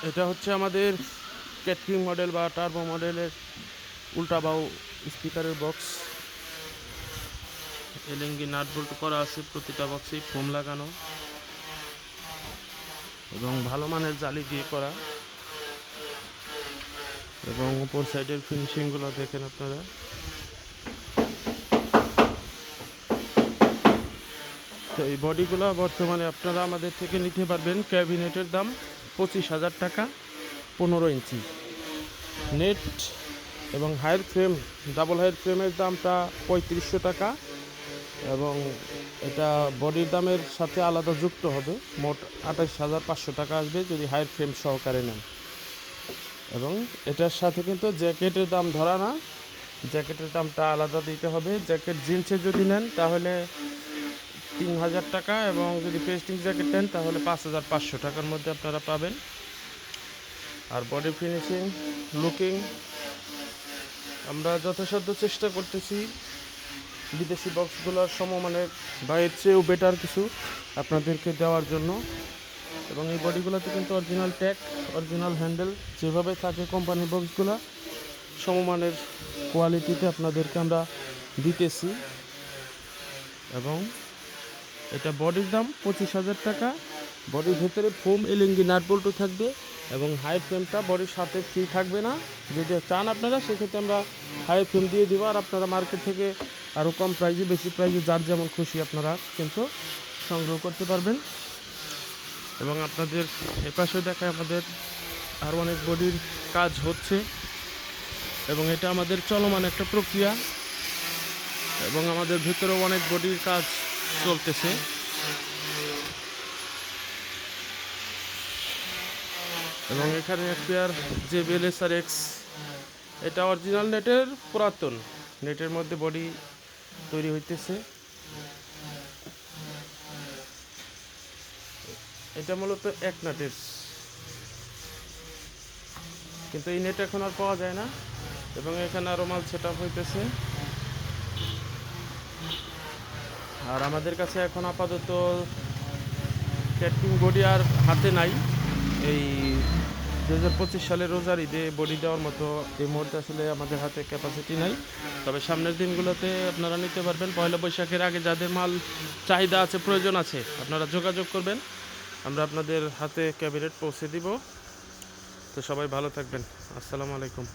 এটা হচ্ছে আমাদের ক্যাটকিং মডেল বা টার্বো মডেলের উল্টা বাউ স্পিকারের বক্স। এলএনজি নাট বোল্ট করা আছে, প্রতিটা বক্সেই ফোম লাগানো এবং ভালো মানের জালি দিয়ে করা। এবং উপর সাইডের ফিনিশিংগুলো দেখেন আপনারা। তো এই বডিগুলো বর্তমানে আপনারা আমাদের থেকে নিতে পারবেন। ক্যাবিনেটের দাম 25,000 টাকা, 15 ইঞ্চি নেট। এবং হায়ার ফ্রেম, ডাবল হায়ার ফ্রেমের দামটা 3500 টাকা এবং এটা বডির দামের সাথে আলাদা যুক্ত হবে। মোট 28,500 টাকা আসবে যদি হায়ার ফ্রেম সহকারে নেন। এবং এটার সাথে কিন্তু জ্যাকেটের দাম ধরা না, জ্যাকেটের দামটা আলাদা দিতে হবে। জ্যাকেট জিন্সের যদি নেন তাহলে 3,000 টাকা এবং যদি পেস্টিং জ্যাকেট নেন তাহলে 5,500 টাকার মধ্যে আপনারা পাবেন। আর বডি ফিনিশিং, লুকিং আমরা যথাসাধ্য চেষ্টা করতেছি বিদেশি বক্সগুলোর সমমানের বা এর চেয়েও বেটার কিছু আপনাদেরকে দেওয়ার জন্য। এবং এই বডিগুলোতে কিন্তু অরিজিনাল ট্যাগ, অরিজিনাল হ্যান্ডেল যেভাবে থাকে কোম্পানির বক্সগুলো সমমানের কোয়ালিটিতে আপনাদেরকে আমরা দিতেছি। এবং এটা বডির দাম 25,000 টাকা। বডির ভেতরে ফোম এলএনজি নাট বোল্টও থাকবে এবং হাই ফ্রেমটা বডির সাথে ফ্রি থাকবে না। যদি চান আপনারা সেক্ষেত্রে আমরা হাই ফ্রেম দিয়ে দিব, আর আপনারা মার্কেট থেকে আরও কম প্রাইজে, বেশি প্রাইজে যার যেমন খুশি আপনারা কিন্তু সংগ্রহ করতে পারবেন। এবং আপনাদের এপাশে দেখায় আমাদের আরও অনেক বডির কাজ হচ্ছে এবং এটা আমাদের চলমান একটা প্রক্রিয়া এবং আমাদের ভিতরেও অনেক বডির কাজ চলতেছে। এবং এখানে একটিআর JBL SRX, এটা অরিজিনাল নেটের পুরাতন নেটের মধ্যে বডি তৈরি হইতেছে। এটা মূলত এক নাটের, কিন্তু এই নেট এখন আর পাওয়া যায় না এবং এখানে আরও মাল সেট আপ হইতেছে। আর আমাদের কাছে এখন আপাতত ক্যাটকিং বডি আর হাতে নাই। এই 2025 সালের রোজার ঈদে বডি দেওয়ার মতো এই মুহূর্তে আসলে আমাদের হাতে ক্যাপাসিটি নাই। তবে সামনের দিনগুলোতে আপনারা নিতে পারবেন। পয়লা বৈশাখের আগে যাদের মাল চাহিদা আছে, প্রয়োজন আছে, আপনারা যোগাযোগ করবেন, আমরা আপনাদের হাতে ক্যাবিনেট পৌঁছে দিব। তো সবাই ভালো থাকবেন। আসসালামু আলাইকুম।